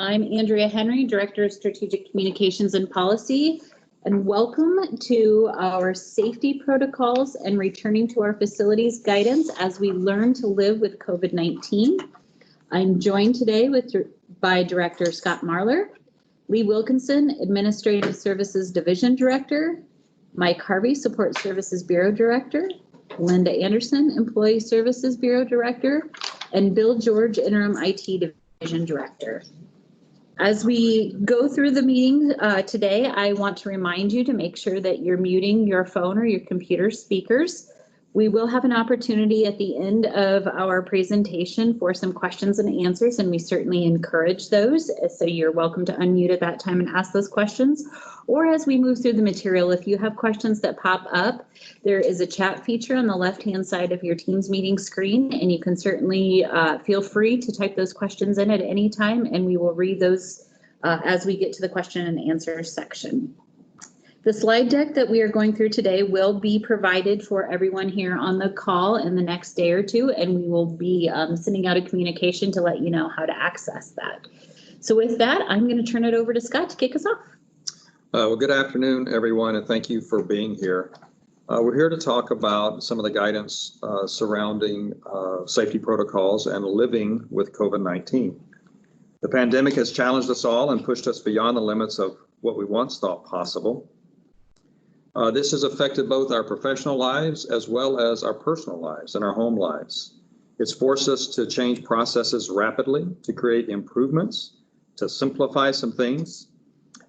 I'm Andrea Henry, Director of Strategic Communications and Policy, and welcome to our safety protocols and returning to our facilities guidance as we learn to live with COVID-19. I'm joined today by Director Scott Marler, Lee Wilkinson, Administrative Services Division Director, Mike Harvey, Support Services Bureau Director, Linda Anderson, Employee Services Bureau Director, and Bill George, Interim IT Division Director. As we go through the meeting today, I want to remind you to make sure that you're muting your phone or your computer speakers. We will have an opportunity at the end of our presentation for some questions and answers, and we certainly encourage those. So you're welcome to unmute at that time and ask those questions. Or as we move through the material, if you have questions that pop up, there is a chat feature on the left-hand side of your Teams meeting screen, and you can certainly feel free to type those questions in at any time, and we will read those as we get to the question and answer section. The slide deck that we are going through today will be provided for everyone here on the call in the next day or two, and we will be sending out a communication to let you know how to access that. So with that, I'm going to turn it over to Scott to kick us off. Well, good afternoon, everyone, and thank you for being here. We're here to talk about some of the guidance surrounding safety protocols and living with COVID-19. The pandemic has challenged us all and pushed us beyond the limits of what we once thought possible. This has affected both our professional lives as well as our personal lives and our home lives. It's forced us to change processes rapidly, to create improvements, to simplify some things.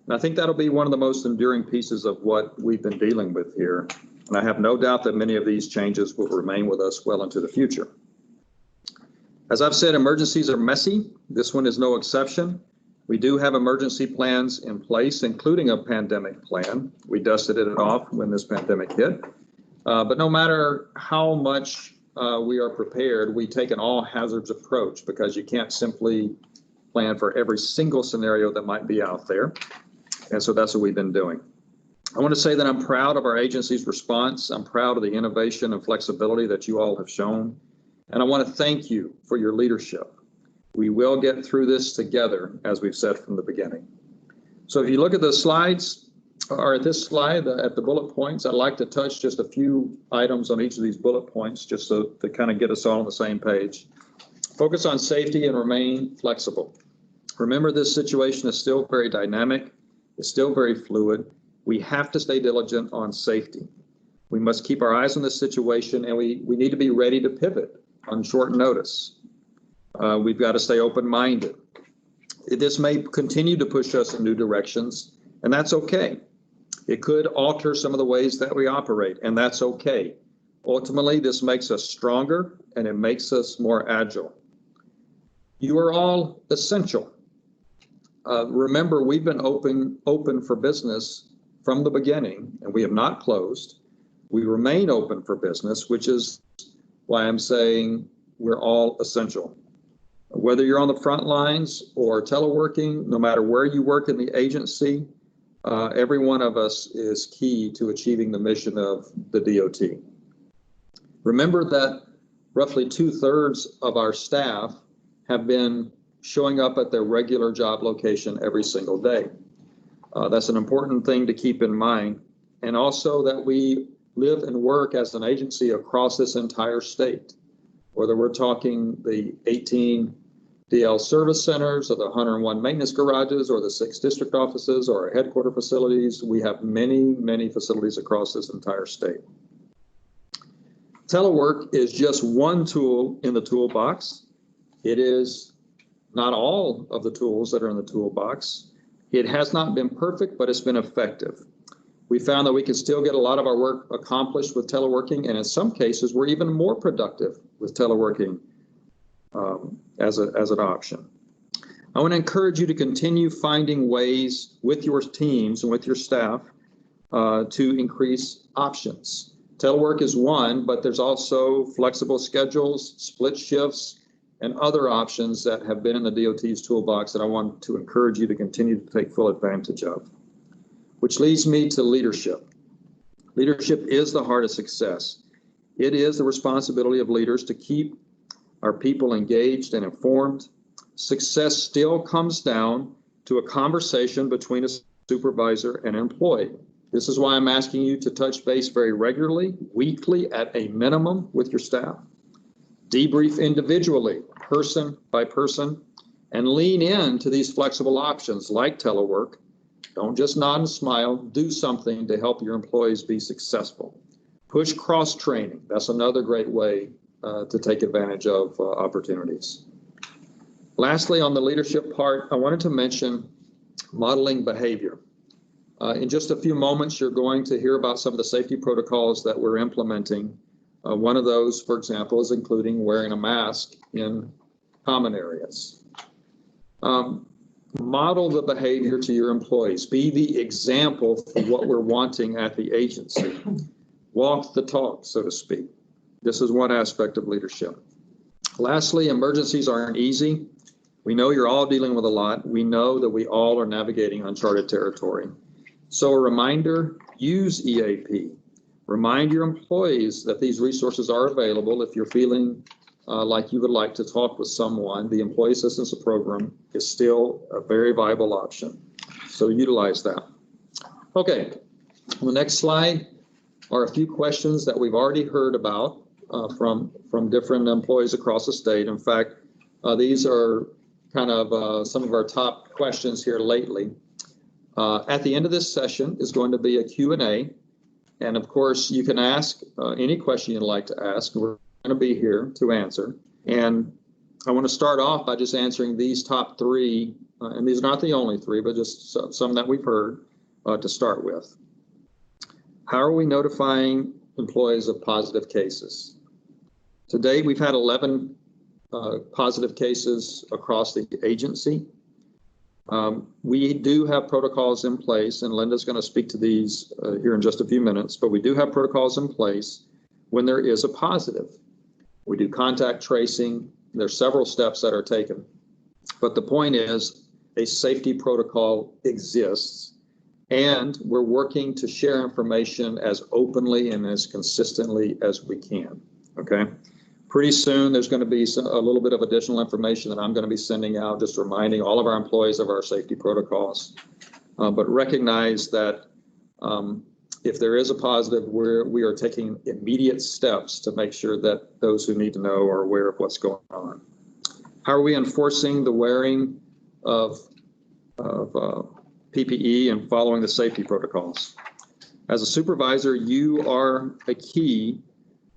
And I think that'll be one of the most enduring pieces of what we've been dealing with here. And I have no doubt that many of these changes will remain with us well into the future. As I've said, emergencies are messy. This one is no exception. We do have emergency plans in place, including a pandemic plan. We dusted it off when this pandemic hit. But no matter how much we are prepared, we take an all hazards approach because you can't simply plan for every single scenario that might be out there. And so that's what we've been doing. I want to say that I'm proud of our agency's response. I'm proud of the innovation and flexibility that you all have shown. And I want to thank you for your leadership. We will get through this together, as we've said from the beginning. So if you look at the slides, or at this slide, at the bullet points, I'd like to touch just a few items on each of these bullet points, just so to kind of get us all on the same page. Focus on safety and remain flexible. Remember, this situation is still very dynamic. It's still very fluid. We have to stay diligent on safety. We must keep our eyes on this situation, and we need to be ready to pivot on short notice. We've got to stay open-minded. This may continue to push us in new directions, and that's okay. It could alter some of the ways that we operate, and that's okay. Ultimately, this makes us stronger, and it makes us more agile. You are all essential. Remember, we've been open for business from the beginning, and we have not closed. We remain open for business, which is why I'm saying we're all essential. Whether you're on the front lines or teleworking, no matter where you work in the agency, every one of us is key to achieving the mission of the DOT. Remember that roughly 2/3 of our staff have been showing up at their regular job location every single day. That's an important thing to keep in mind. And also that we live and work as an agency across this entire state. Whether we're talking the 18 DL service centers or the 101 maintenance garages or the 6 district offices or our headquarter facilities, we have many, many facilities across this entire state. Telework is just one tool in the toolbox. It is not all of the tools that are in the toolbox. It has not been perfect, but it's been effective. We found that we can still get a lot of our work accomplished with teleworking, and in some cases, we're even more productive with teleworking as an option. I want to encourage you to continue finding ways with your teams and with your staff to increase options. Telework is one, but there's also flexible schedules, split shifts, and other options that have been in the DOT's toolbox that I want to encourage you to continue to take full advantage of. Which leads me to leadership. Leadership is the heart of success. It is the responsibility of leaders to keep our people engaged and informed, success still comes down to a conversation between a supervisor and an employee. This is why I'm asking you to touch base very regularly, weekly at a minimum with your staff. Debrief individually, person by person, and lean into these flexible options like telework. Don't just nod and smile, do something to help your employees be successful. Push cross-training. That's another great way to take advantage of opportunities. Lastly, on the leadership part, I wanted to mention modeling behavior. In just a few moments, you're going to hear about some of the safety protocols that we're implementing. One of those, for example, is including wearing a mask in common areas. Model the behavior to your employees. Be the example for what we're wanting at the agency. Walk the talk, so to speak. This is one aspect of leadership. Lastly, emergencies aren't easy. We know you're all dealing with a lot. We know that we all are navigating uncharted territory. So a reminder, use EAP. Remind your employees that these resources are available. If you're feeling like you would like to talk with someone, the Employee Assistance Program is still a very viable option. So utilize that. Okay, on the next slide are a few questions that we've already heard about from different employees across the state. In fact, these are kind of some of our top questions here lately. At the end of this session is going to be a Q&A. And of course, you can ask any question you'd like to ask. We're going to be here to answer. And I want to start off by just answering these top three, and these are not the only three, but just some that we've heard to start with. How are we notifying employees of positive cases? To date, we've had 11 positive cases across the agency. We do have protocols in place, and Linda's going to speak to these here in just a few minutes, but we do have protocols in place when there is a positive. We do contact tracing. There's several steps that are taken, but the point is a safety protocol exists, and we're working to share information as openly and as consistently as we can, okay? Pretty soon, there's going to be a little bit of additional information that I'm going to be sending out, just reminding all of our employees of our safety protocols. But recognize that if there is a positive, we are taking immediate steps to make sure that those who need to know are aware of what's going on. How are we enforcing the wearing of PPE and following the safety protocols? As a supervisor, you are a key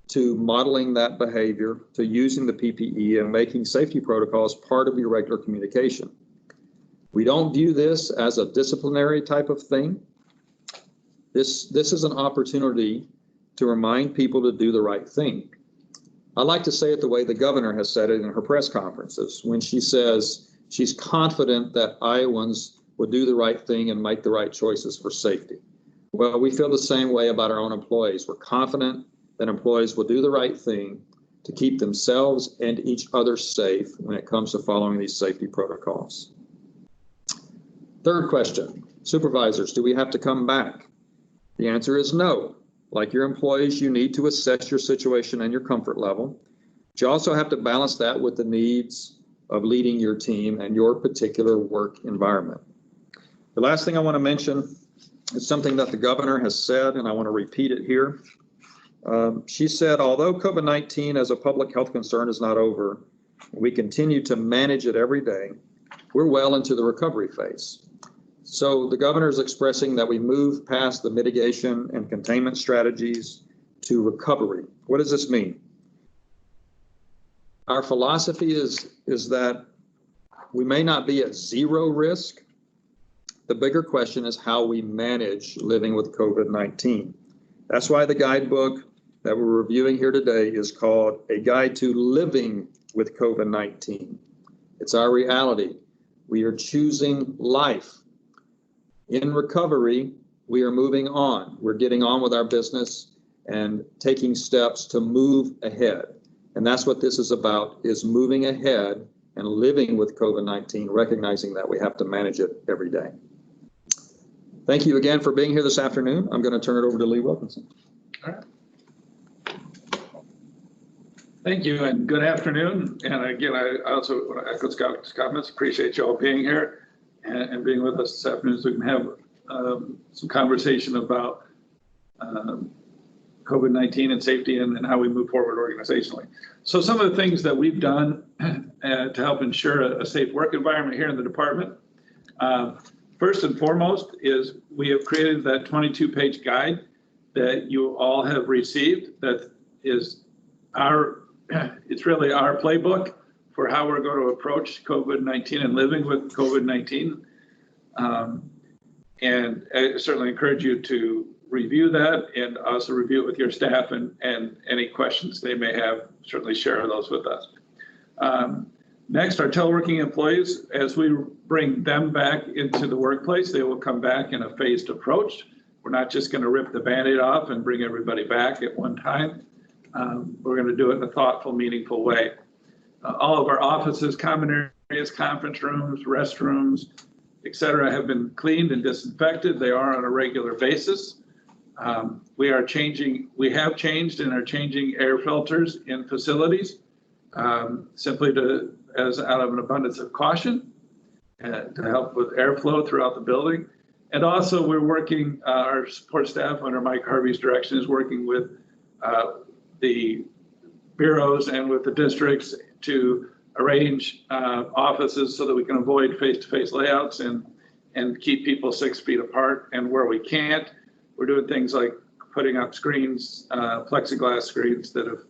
to modeling that behavior, to using the PPE and making safety protocols part of your regular communication. We don't view this as a disciplinary type of thing. This is an opportunity to remind people to do the right thing. I like to say it the way the governor has said it in her press conferences, when she says she's confident that Iowans will do the right thing and make the right choices for safety. Well, we feel the same way about our own employees. We're confident that employees will do the right thing to keep themselves and each other safe when it comes to following these safety protocols. Third question, supervisors, do we have to come back? The answer is no. Like your employees, you need to assess your situation and your comfort level. But you also have to balance that with the needs of leading your team and your particular work environment. The last thing I want to mention is something that the governor has said, and I want to repeat it here. She said, although COVID-19 as a public health concern is not over, we continue to manage it every day, we're well into the recovery phase. So the governor is expressing that we move past the mitigation and containment strategies to recovery. What does this mean? Our philosophy is that we may not be at zero risk. The bigger question is how we manage living with COVID-19. That's why the guidebook that we're reviewing here today is called A Guide to Living with COVID-19. It's our reality. We are choosing life. In recovery, we are moving on. We're getting on with our business and taking steps to move ahead. And that's what this is about, is moving ahead and living with COVID-19, recognizing that we have to manage it every day. Thank you again for being here this afternoon. I'm going to turn it over to Lee Wilkinson. All right. Thank you and good afternoon. And again, I also want to echo Scott's comments. Appreciate you all being here and being with us this afternoon so we can have some conversation about COVID-19 and safety and how we move forward organizationally. So some of the things that we've done to help ensure a safe work environment here in the department. First and foremost is we have created that 22-page guide that you all have received. That is it's really our playbook for how we're going to approach COVID-19 and living with COVID-19. And I certainly encourage you to review that and also review it with your staff and any questions they may have, certainly share those with us. Next, our teleworking employees, as we bring them back into the workplace, they will come back in a phased approach. We're not just going to rip the Band-Aid off and bring everybody back at one time. We're going to do it in a thoughtful, meaningful way. All of our offices, common areas, conference rooms, restrooms, et cetera, have been cleaned and disinfected. They are on a regular basis. We have changed and are changing air filters in facilities simply as out of an abundance of caution to help with airflow throughout the building. And also we're working, our support staff under Mike Harvey's direction is working with the bureaus and with the districts to arrange offices so that we can avoid face-to-face layouts and keep people 6 feet apart. And where we can't, we're doing things like putting up screens, plexiglass screens that have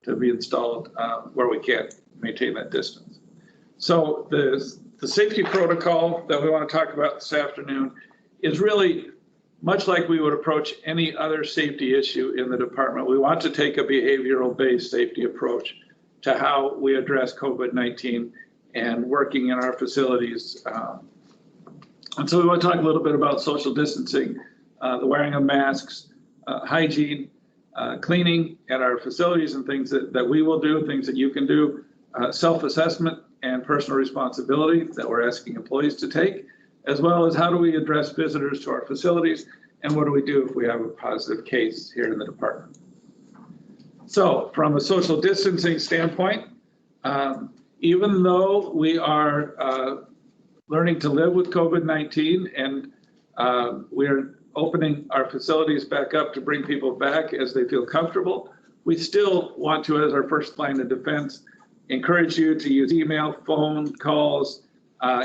to be installed where we can't maintain that distance. So the safety protocol that we want to talk about this afternoon is really much like we would approach any other safety issue in the department. We want to take a behavioral-based safety approach to how we address COVID-19 and working in our facilities. And so we want to talk a little bit about social distancing, the wearing of masks, hygiene, cleaning at our facilities and things that we will do, things that you can do, self-assessment and personal responsibility that we're asking employees to take, as well as how do we address visitors to our facilities and what do we do if we have a positive case here in the department. So from a social distancing standpoint, even though we are learning to live with COVID-19 and we're opening our facilities back up to bring people back as they feel comfortable, we still want to, as our first line of defense, encourage you to use email, phone calls,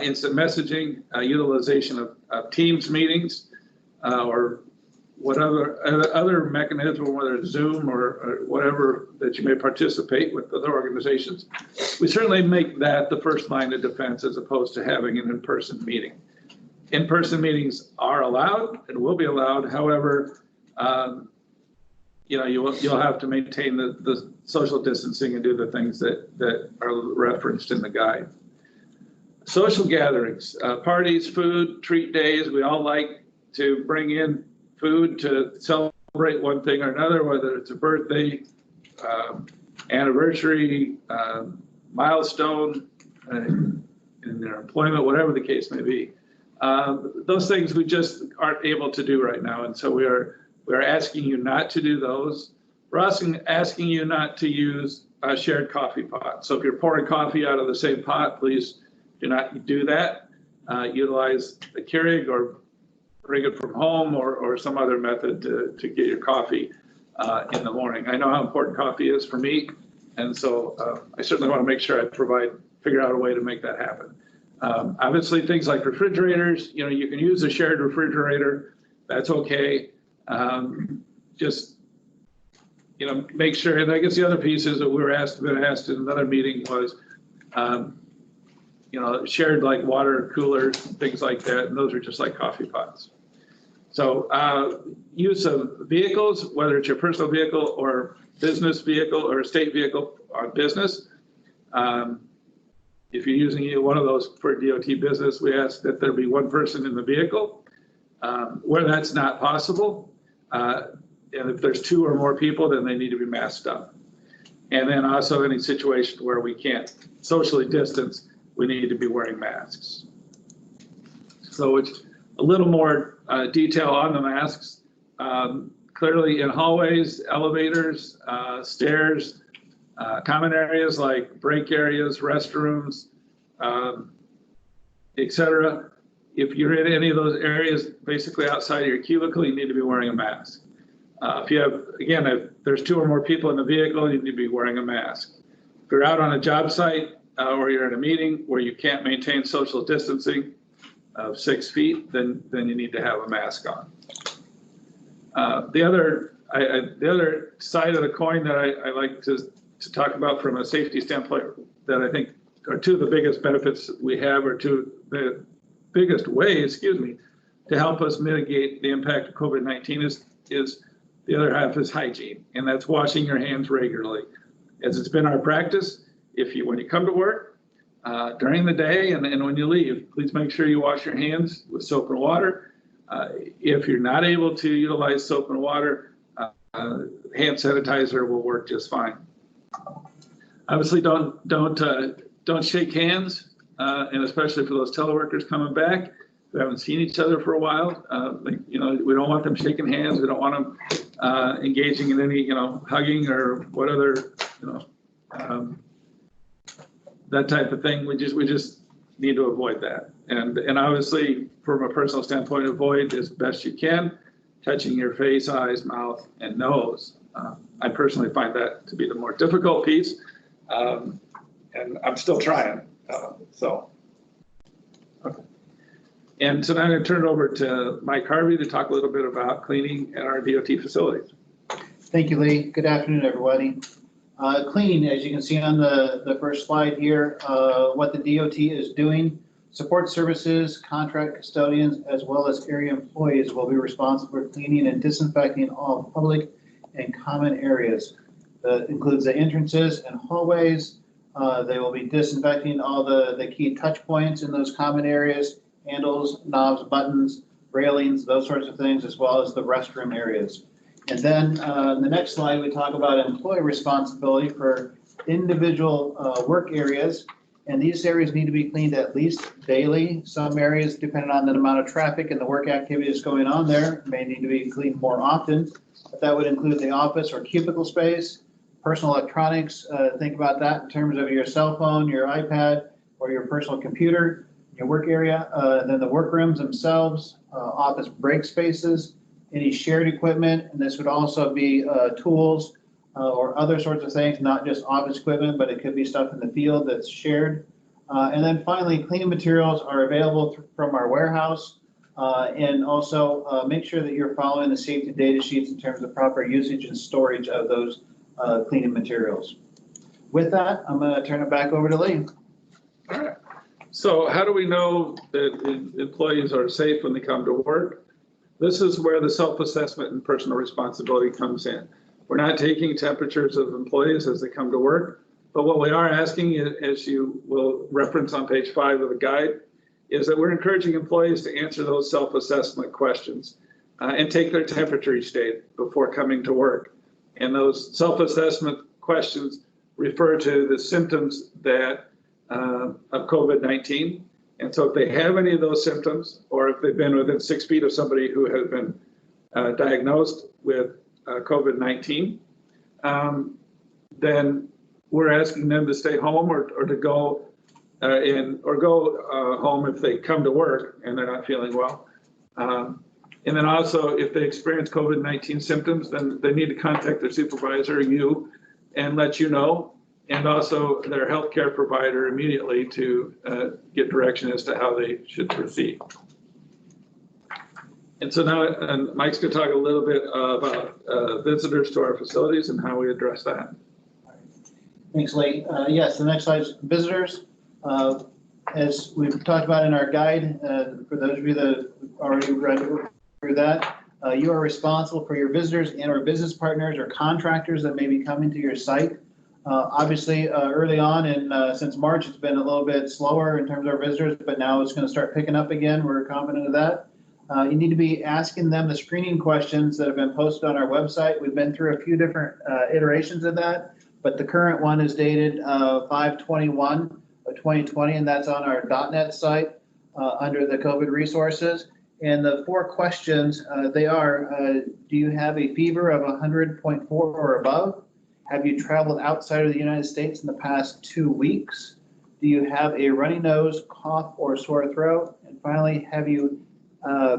instant messaging, utilization of Teams meetings, or whatever other mechanism, whether it's Zoom or whatever that you may participate with other organizations. We certainly make that the first line of defense as opposed to having an in-person meeting. In-person meetings are allowed and will be allowed. However, you'll have to maintain the social distancing and do the things that are referenced in the guide. Social gatherings, parties, food, treat days. We all like to bring in food to celebrate one thing or another, whether it's a birthday, anniversary, milestone in their employment, whatever the case may be. Those things we just aren't able to do right now. And so we're asking you not to do those. We're asking you not to use a shared coffee pot. So if you're pouring coffee out of the same pot, please do not do that. Utilize a Keurig or bring it from home or some other method to get your coffee in the morning. I know how important coffee is for me. And so I certainly want to make sure I figure out a way to make that happen. Obviously, things like refrigerators, you can use a shared refrigerator. That's okay. Just, make sure. And I guess the other piece is that we were been asked in another meeting was, shared like water coolers, things like that. And those are just like coffee pots. So use of vehicles, whether it's your personal vehicle or business vehicle or a state vehicle on business. If you're using one of those for DOT business, we ask that there be one person in the vehicle. Where that's not possible, and if there's 2 or more people, then they need to be masked up. And then also any situation where we can't socially distance, we need to be wearing masks. So it's a little more detail on the masks. Clearly in hallways, elevators, stairs, Common areas like break areas, restrooms, etc. If you're in any of those areas, basically outside of your cubicle, you need to be wearing a mask. If you have, again, if there's 2 or more people in the vehicle, you need to be wearing a mask. If you're out on a job site or you're in a meeting where you can't maintain social distancing of 6 feet, then you need to have a mask on. The other side of the coin that I like to talk about from a safety standpoint that I think are 2 of the biggest benefits we have, or 2 the biggest ways, to help us mitigate the impact of COVID-19 is the other half is hygiene, and that's washing your hands regularly. As it's been our practice, when you come to work, during the day and when you leave, please make sure you wash your hands with soap and water. If you're not able to utilize soap and water, hand sanitizer will work just fine. Obviously, don't shake hands, and especially for those teleworkers coming back who haven't seen each other for a while. We don't want them shaking hands. We don't want them engaging in any, hugging or what other, that type of thing. We just need to avoid that. And obviously, from a personal standpoint, avoid as best you can touching your face, eyes, mouth, and nose. I personally find that to be the more difficult piece, and I'm still trying. Okay. And so now I'm going to turn it over to Mike Harvey to talk a little bit about cleaning at our DOT facilities. Thank you, Lee. Good afternoon, everybody. Cleaning, as you can see on the first slide here, what the DOT is doing. Support services, contract custodians, as well as area employees will be responsible for cleaning and disinfecting all public and common areas. That includes the entrances and hallways. They will be disinfecting all the key touch points in those common areas, handles, knobs, buttons, railings, those sorts of things, as well as the restroom areas. And then the next slide, we talk about employee responsibility for individual work areas. And these areas need to be cleaned at least daily. Some areas, depending on the amount of traffic and the work activities going on there, may need to be cleaned more often. But that would include the office or cubicle space, personal electronics. Think about that in terms of your cell phone, your iPad, or your personal computer, your work area. Then the workrooms themselves, office break spaces, any shared equipment, and this would also be tools or other sorts of things, not just office equipment, but it could be stuff in the field that's shared. And then finally, cleaning materials are available from our warehouse. And also make sure that you're following the safety data sheets in terms of proper usage and storage of those cleaning materials. With that, I'm going to turn it back over to Lee. All right. So how do we know that employees are safe when they come to work? This is where the self-assessment and personal responsibility comes in. We're not taking temperatures of employees as they come to work, but what we are asking, as you will reference on page 5 of the guide, is that we're encouraging employees to answer those self-assessment questions and take their temperature each day before coming to work. And those self-assessment questions refer to the symptoms that of COVID-19. And so if they have any of those symptoms, or if they've been within 6 feet of somebody who has been diagnosed with COVID-19, then we're asking them to stay home or to go home if they come to work and they're not feeling well. And then also, if they experience COVID-19 symptoms, then they need to contact their supervisor, you, and let you know, and also their healthcare provider immediately to get direction as to how they should proceed. And so now Mike's going to talk a little bit about visitors to our facilities and how we address that. Thanks, Lee. Yes, the next slide is visitors. As we've talked about in our guide, for those of you that already read through that, you are responsible for your visitors and or business partners or contractors that may be coming to your site. Obviously, early on and since March, it's been a little bit slower in terms of our visitors, but now it's going to start picking up again. We're confident of that. You need to be asking them the screening questions that have been posted on our website. We've been through a few different iterations of that, but the current one is dated 5/21 of 2020, and that's on our .NET site under the COVID resources. And the 4 questions, they are, do you have a fever of 100.4 or above? Have you traveled outside of the United States in the past 2 weeks? Do you have a runny nose, cough, or sore throat? And finally, have you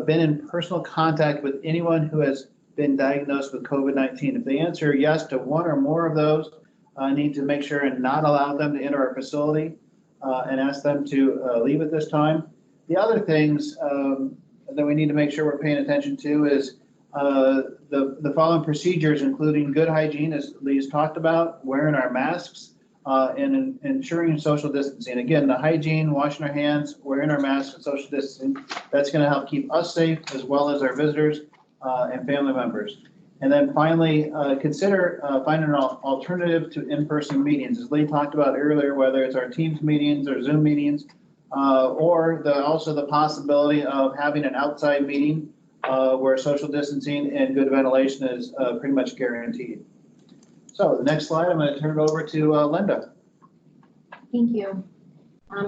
been in personal contact with anyone who has been diagnosed with COVID-19? If they answer yes to one or more of those, I need to make sure and not allow them to enter our facility and ask them to leave at this time. The other things that we need to make sure we're paying attention to is the following procedures, including good hygiene, as Lee's talked about, wearing our masks, and ensuring social distancing. Again, the hygiene, washing our hands, wearing our masks, and social distancing, that's going to help keep us safe as well as our visitors and family members. And then finally, consider finding an alternative to in-person meetings. As Lee talked about earlier, whether it's our Teams meetings or Zoom meetings, or also the possibility of having an outside meeting where social distancing and good ventilation is pretty much guaranteed. So the next slide, I'm going to turn it over to Linda. Thank you.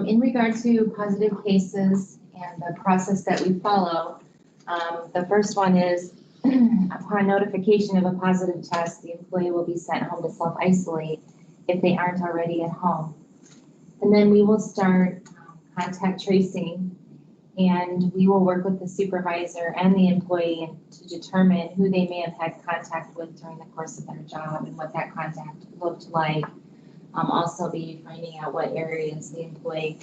In regard to positive cases and the process that we follow, the first one is upon notification of a positive test, the employee will be sent home to self-isolate if they aren't already at home. And then we will start contact tracing, and we will work with the supervisor and the employee to determine who they may have had contact with during the course of their job and what that contact looked like. Also be finding out what areas the employee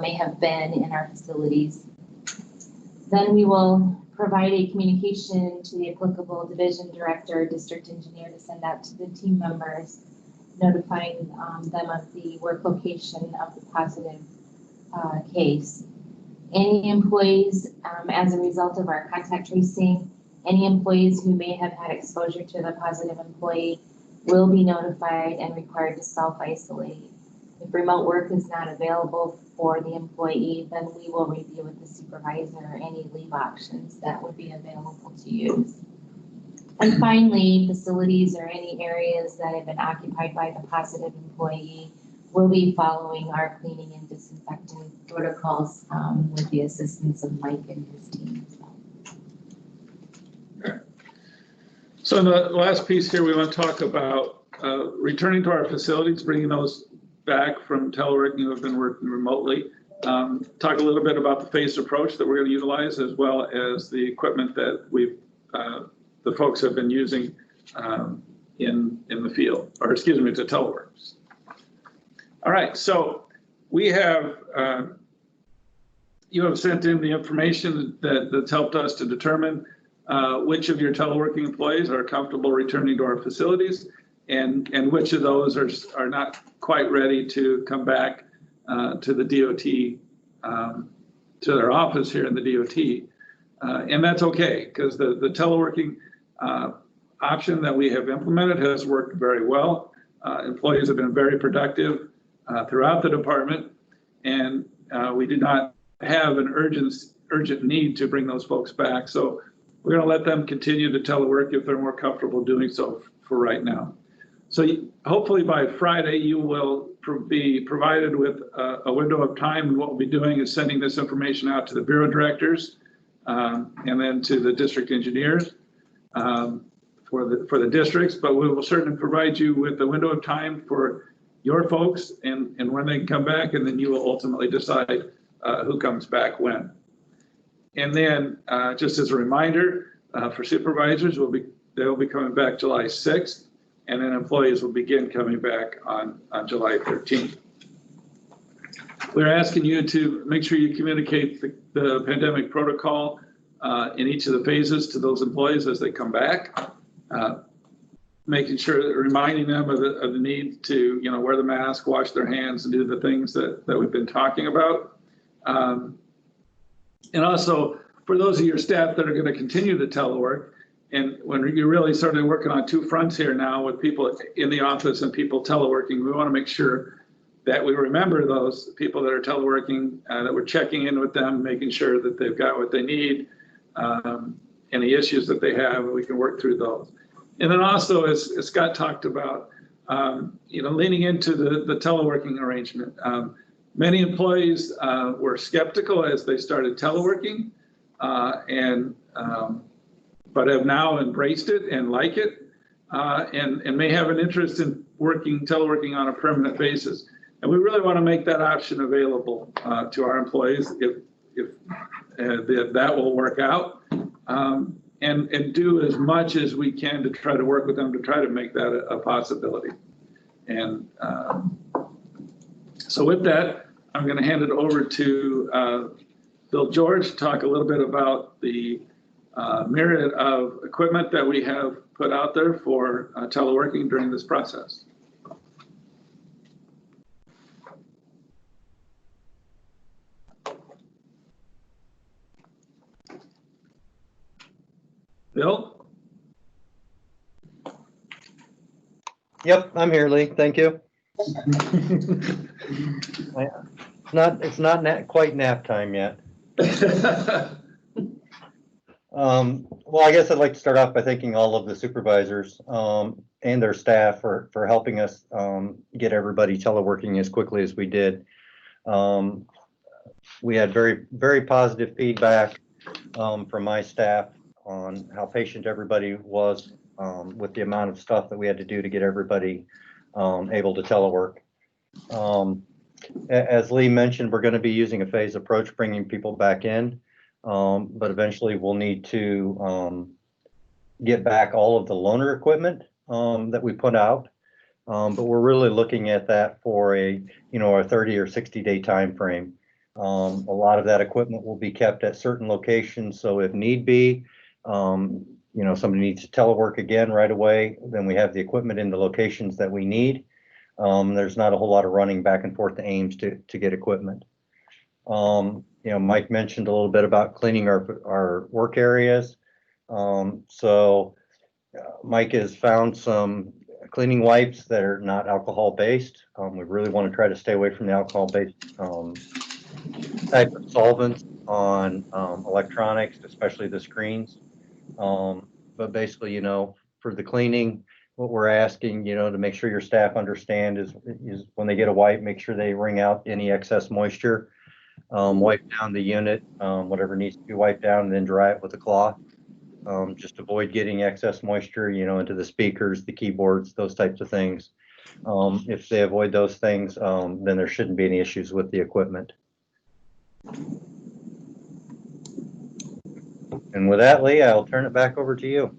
may have been in our facilities. Then we will provide a communication to the applicable division director, district engineer to send out to the team members, notifying them of the work location of the positive case. Any employees, as a result of our contact tracing, any employees who may have had exposure to the positive employee will be notified and required to self-isolate. If remote work is not available for the employee, then we will review with the supervisor any leave options that would be available to use. And finally, facilities or any areas that have been occupied by the positive employee will be following our cleaning and disinfecting protocols with the assistance of Mike and his team. So in the last piece here, we want to talk about returning to our facilities, bringing those back from teleworking who have been working remotely. Talk a little bit about the phased approach that we're going to utilize, as well as the equipment that the folks have been using in the field, or excuse me, to teleworks. All right, so we have, you have sent in the information that's helped us to determine which of your teleworking employees are comfortable returning to our facilities, and which of those are not quite ready to come back to the DOT, to their office here in the DOT. And that's okay, because the teleworking option that we have implemented has worked very well. Employees have been very productive throughout the department, and we do not have an urgent need to bring those folks back. So we're going to let them continue to telework if they're more comfortable doing so for right now. So hopefully by Friday, you will be provided with a window of time, and what we'll be doing is sending this information out to the bureau directors and then to the district engineers for the districts, but we will certainly provide you with a window of time for your folks and when they can come back, and then you will ultimately decide who comes back when. And then just as a reminder, for supervisors, they'll be coming back July 6th. And then employees will begin coming back on July 13th. We're asking you to make sure you communicate the pandemic protocol in each of the phases to those employees as they come back, making sure, reminding them of the need to wear the mask, wash their hands, and do the things that we've been talking about. And also, for those of your staff that are going to continue the telework, and when you're really starting working on two fronts here now with people in the office and people teleworking, we want to make sure that we remember those people that are teleworking, that we're checking in with them, making sure that they've got what they need, any issues that they have, and we can work through those. And then also, as Scott talked about, leaning into the teleworking arrangement. Many employees were skeptical as they started teleworking, but have now embraced it and like it. and may have an interest in teleworking on a permanent basis. And we really want to make that option available to our employees if that will work out. And do as much as we can to try to work with them to try to make that a possibility. And so with that, I'm going to hand it over to Bill George to talk a little bit about the myriad of equipment that we have put out there for teleworking during this process. Bill? Yep, I'm here, Lee. Thank you. It's not quite nap time yet. Well, I guess I'd like to start off by thanking all of the supervisors and their staff for helping us get everybody teleworking as quickly as we did. We had very, very positive feedback from my staff on how patient everybody was with the amount of stuff that we had to do to get everybody able to telework. As Lee mentioned, we're going to be using a phased approach, bringing people back in, but eventually we'll need to get back all of the loaner equipment that we put out. But we're really looking at that for a 30 or 60-day time frame. A lot of that equipment will be kept at certain locations, so if need be, somebody needs to telework again right away, then we have the equipment in the locations that we need. There's not a whole lot of running back and forth to Ames to get equipment. Mike mentioned a little bit about cleaning our work areas. So Mike has found some cleaning wipes that are not alcohol based. We really want to try to stay away from the alcohol based type of solvents on electronics, especially the screens. But basically, for the cleaning, what we're asking, to make sure your staff understand is when they get a wipe, make sure they wring out any excess moisture, wipe down the unit, whatever needs to be wiped down, and then dry it with a cloth. Just avoid getting excess moisture, into the speakers, the keyboards, those types of things. If they avoid those things, then there shouldn't be any issues with the equipment. And with that, Lee, I'll turn it back over to you.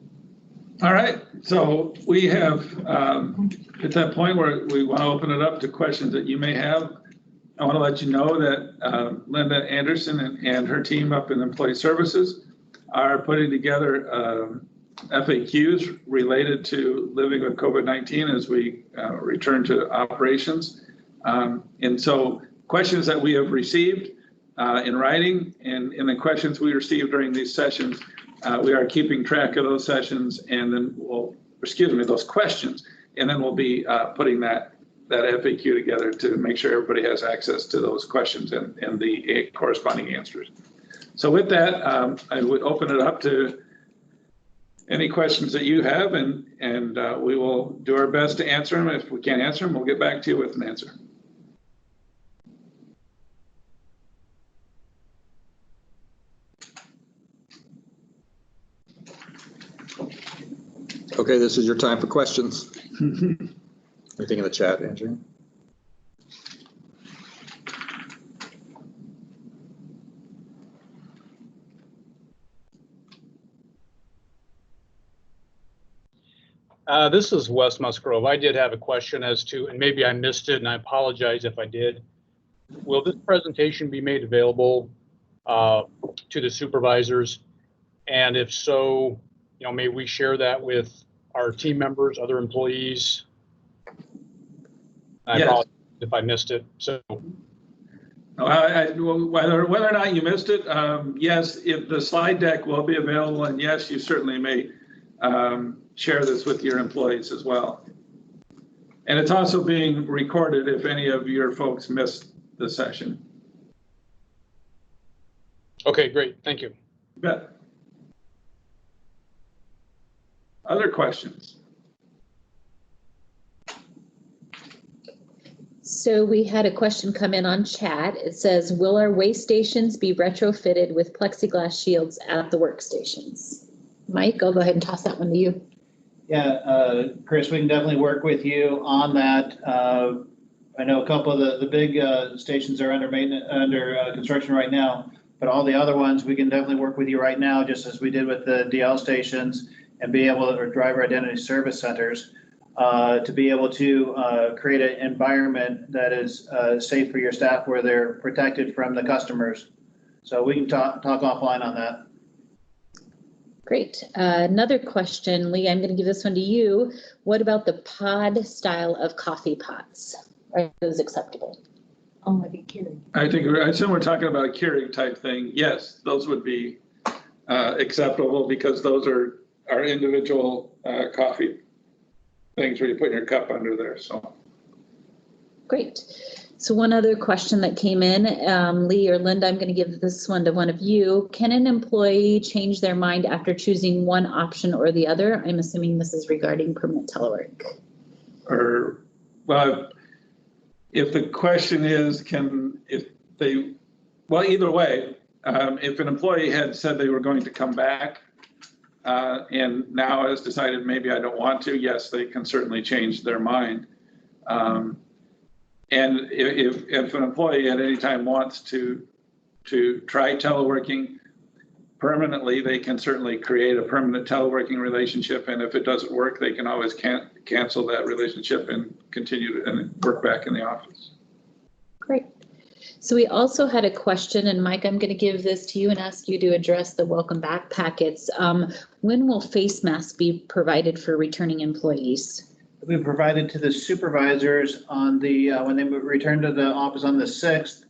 All right, so we have at that point where we want to open it up to questions that you may have. I want to let you know that Linda Anderson and her team up in Employee Services are putting together FAQs related to living with COVID-19 as we return to operations. And so questions that we have received in writing and the questions we received during these sessions, we are keeping track of those sessions and then those questions, and then we'll be putting that FAQ together to make sure everybody has access to those questions and the corresponding answers. So with that, I would open it up to any questions that you have, and we will do our best to answer them. If we can't answer them, we'll get back to you with an answer. Okay, this is your time for questions. Anything in the chat, Andrew? This is Wes Musgrove. I did have a question as to, and maybe I missed it, and I apologize if I did. Will this presentation be made available to the supervisors? And if so, may we share that with our team members, other employees? I apologize if I missed it. So, whether or not you missed it, yes, if the slide deck will be available, and yes, you certainly may share this with your employees as well. And it's also being recorded if any of your folks missed the session. Okay, great. Thank you. You bet. Other questions? So we had a question come in on chat. It says, will our waste stations be retrofitted with plexiglass shields at the workstations? Mike, I'll go ahead and toss that one to you. Yeah, Chris, we can definitely work with you on that. I know a couple of the big stations are under maintenance, under construction right now, but all the other ones, we can definitely work with you right now, just as we did with the DL stations and be able to, or driver identity service centers, to be able to create an environment that is safe for your staff where they're protected from the customers. So we can talk offline on that. Great. Another question, Lee, I'm going to give this one to you. What about the pod style of coffee pots? Are those acceptable? Oh, I think Keurig. I assume we're talking about a Keurig type thing. Yes, those would be acceptable because those are our individual coffee things where you put your cup under there. So Great. So one other question that came in, Lee or Linda, I'm going to give this one to one of you. Can an employee change their mind after choosing one option or the other? I'm assuming this is regarding permanent telework. Or, well, if the question is, either way, if an employee had said they were going to come back and now has decided maybe I don't want to, yes, they can certainly change their mind. And if an employee at any time wants to try teleworking permanently, they can certainly create a permanent teleworking relationship. And if it doesn't work, they can always cancel that relationship and continue to work back in the office. Great. So we also had a question, and Mike, I'm going to give this to you and ask you to address the welcome back packets. When will face masks be provided for returning employees? We provided to the supervisors on the, when they return to the office on the 6th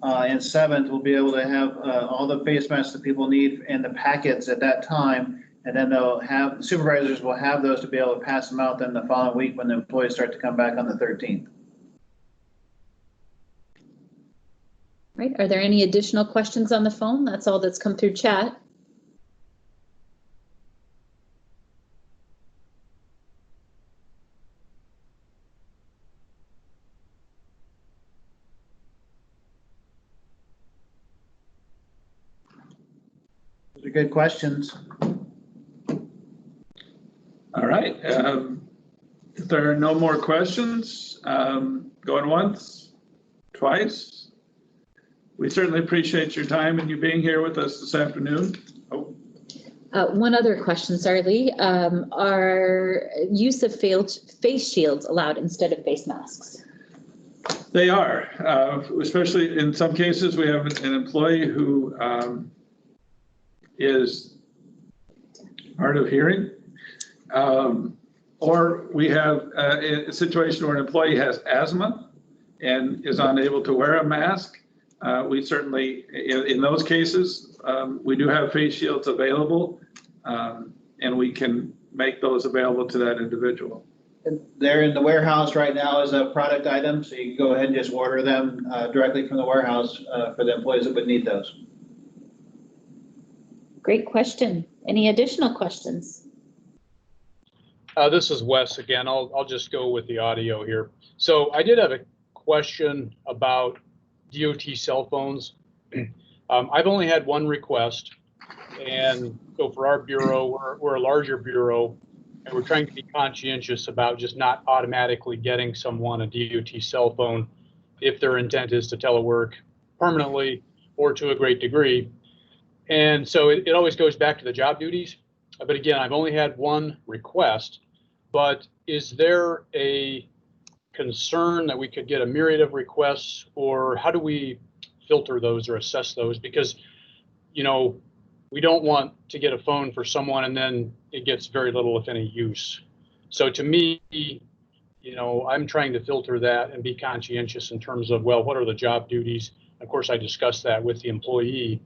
and 7th, we'll be able to have all the face masks that people need in the packets at that time. And then supervisors will have those to be able to pass them out then the following week when the employees start to come back on the 13th. Right. Are there any additional questions on the phone? That's all that's come through chat. Those are good questions. All right. If there are no more questions, going once, twice, we certainly appreciate your time and you being here with us this afternoon. Oh. One other question, sorry, Lee. Are use of face shields allowed instead of face masks? They are, especially in some cases, we have an employee who is hard of hearing. Or we have a situation where an employee has asthma and is unable to wear a mask. We certainly, in those cases, we do have face shields available, and we can make those available to that individual. They're in the warehouse right now as a product item, so you can go ahead and just order them directly from the warehouse for the employees that would need those. Great question. Any additional questions? This is Wes again. I'll just go with the audio here. So I did have a question about DOT cell phones. I've only had one request, and so for our bureau, we're a larger bureau, and we're trying to be conscientious about just not automatically getting someone a DOT cell phone if their intent is to telework permanently or to a great degree. And so it always goes back to the job duties. But again, I've only had one request, but is there a concern that we could get a myriad of requests, or how do we filter those or assess those? Because, you know, we don't want to get a phone for someone and then it gets very little, if any, use. So to me, you know, I'm trying to filter that and be conscientious in terms of, well, what are the job duties? Of course, I discuss that with the employee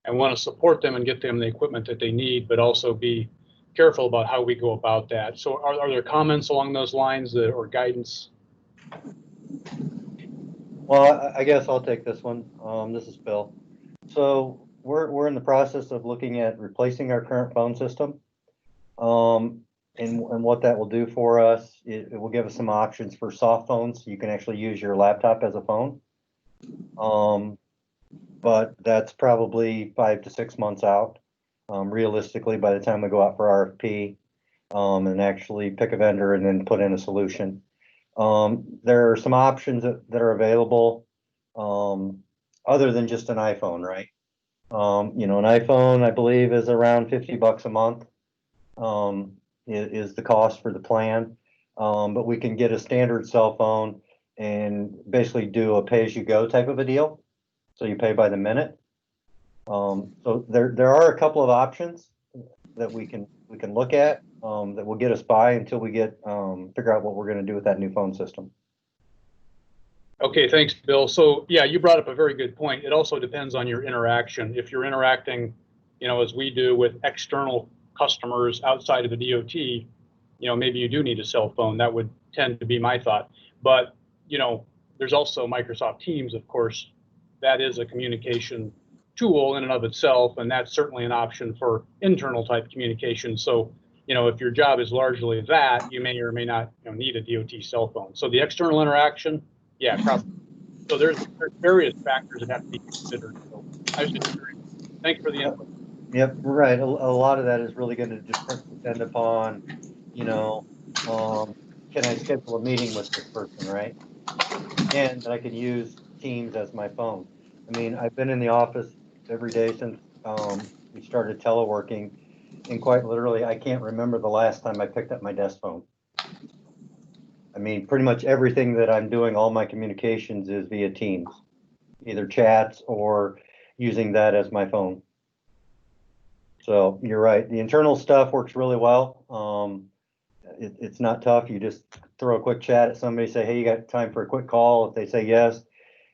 and want to support them and get them the equipment that they need, but also be careful about how we go about that. So are there comments along those lines or guidance? Well, I guess I'll take this one. This is Bill. So we're in the process of looking at replacing our current phone system. And what that will do for us, it will give us some options for soft phones. You can actually use your laptop as a phone. But that's probably 5 to 6 months out, realistically, by the time we go out for RFP. and actually pick a vendor and then put in a solution. There are some options that are available other than just an iPhone, right? You know, an iPhone, I believe, is around $50 a month, is the cost for the plan. But we can get a standard cell phone and basically do a pay-as-you-go type of a deal. So you pay by the minute. So there are a couple of options that we can look at that will get us by until we figure out what we're going to do with that new phone system. Okay, thanks, Bill. So yeah, you brought up a very good point. It also depends on your interaction. If you're interacting, you know, as we do with external customers outside of the DOT, you know, maybe you do need a cell phone. That would tend to be my thought. But, you know, there's also Microsoft Teams, of course. That is a communication tool in and of itself, and that's certainly an option for internal type communication. So, you know, if your job is largely that, you may or may not, you know, need a DOT cell phone. So the external interaction, yeah, probably. So there's various factors that have to be considered. So I was just curious. Thanks for the input. Yep, right. A lot of that is really going to depend upon, you know, can I schedule a meeting with this person, right? And I can use Teams as my phone. I mean, I've been in the office every day since we started teleworking, and quite literally, I can't remember the last time I picked up my desk phone. I mean, pretty much everything that I'm doing, all my communications is via Teams, either chats or using that as my phone. So you're right. The internal stuff works really well. It's not tough. You just throw a quick chat at somebody, say, hey, you got time for a quick call? If they say yes,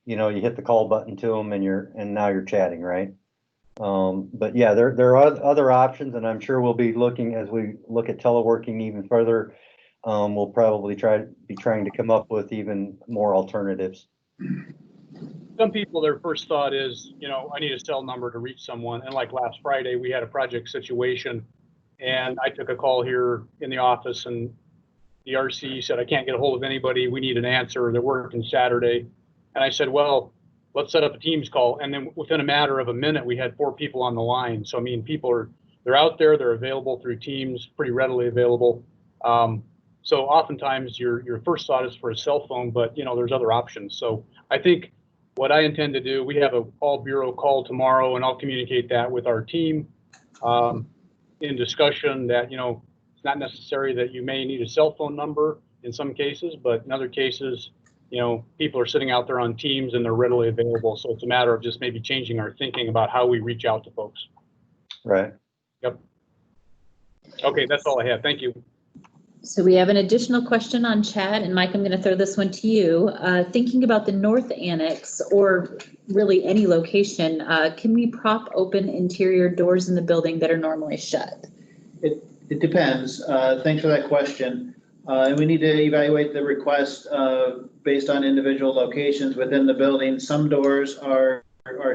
you know, you hit the call button to them and now you're chatting, right? But yeah, there are other options, and I'm sure we'll be looking as we look at teleworking even further. We'll probably be trying to come up with even more alternatives. Some people, their first thought is, you know, I need a cell number to reach someone. And like last Friday, we had a project situation, and I took a call here in the office, and the RC said, I can't get a hold of anybody. We need an answer. They're working Saturday. And I said, well, let's set up a Teams call. And then within a matter of a minute, we had 4 people on the line. So, I mean, they're out there, they're available through Teams, pretty readily available. So oftentimes your first thought is for a cell phone, but you know, there's other options. So I think what I intend to do, we have a all bureau call tomorrow, and I'll communicate that with our team in discussion that, you know, it's not necessary that you may need a cell phone number in some cases, but in other cases, you know, people are sitting out there on Teams and they're readily available. So it's a matter of just maybe changing our thinking about how we reach out to folks. Right. Yep. Okay, that's all I have. Thank you. So we have an additional question on chat, and Mike, I'm going to throw this one to you. Thinking about the North Annex, or really any location, can we prop open interior doors in the building that are normally shut? It depends. Thanks for that question. And we need to evaluate the request based on individual locations within the building. Some doors are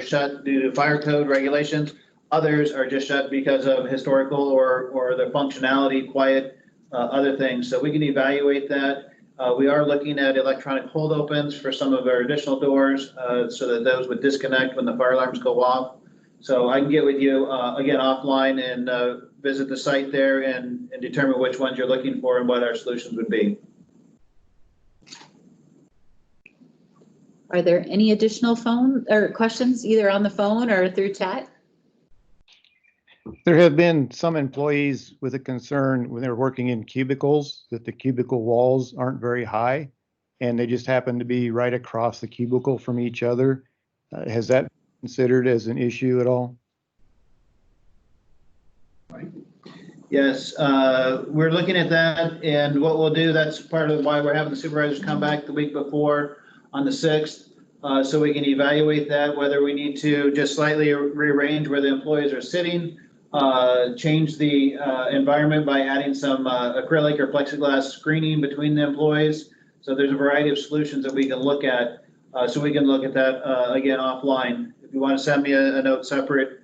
shut due to fire code regulations. Others are just shut because of historical or the functionality, quiet, other things. So we can evaluate that. We are looking at electronic hold opens for some of our additional doors so that those would disconnect when the fire alarms go off. So I can get with you again offline and visit the site there and determine which ones you're looking for and what our solutions would be. Are there any additional phone or questions either on the phone or through chat? There have been some employees with a concern when they're working in cubicles that the cubicle walls aren't very high and they just happen to be right across the cubicle from each other. Has that been considered as an issue at all? Yes, we're looking at that, and what we'll do, that's part of why we're having the supervisors come back the week before on the 6th, so we can evaluate that, whether we need to just slightly rearrange where the employees are sitting, change the environment by adding some acrylic or plexiglass screening between the employees. So there's a variety of solutions that we can look at, so we can look at that again offline. If you want to send me a note separate,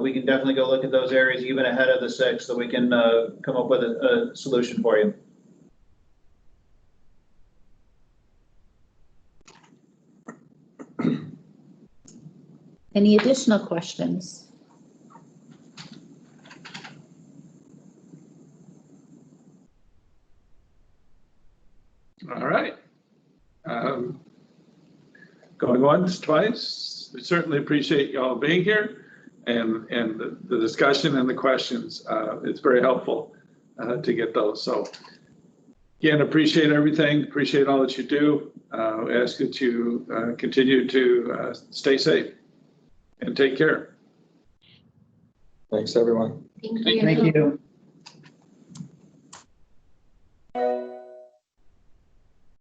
we can definitely go look at those areas even ahead of the 6th, so we can come up with a solution for you. Any additional questions? Going once, twice. We certainly appreciate you all being here and the discussion and the questions. It's very helpful to get those. So again, appreciate everything. Appreciate all that you do. Ask that you continue to stay safe and take care. Thanks, everyone. Thank you. Thank you.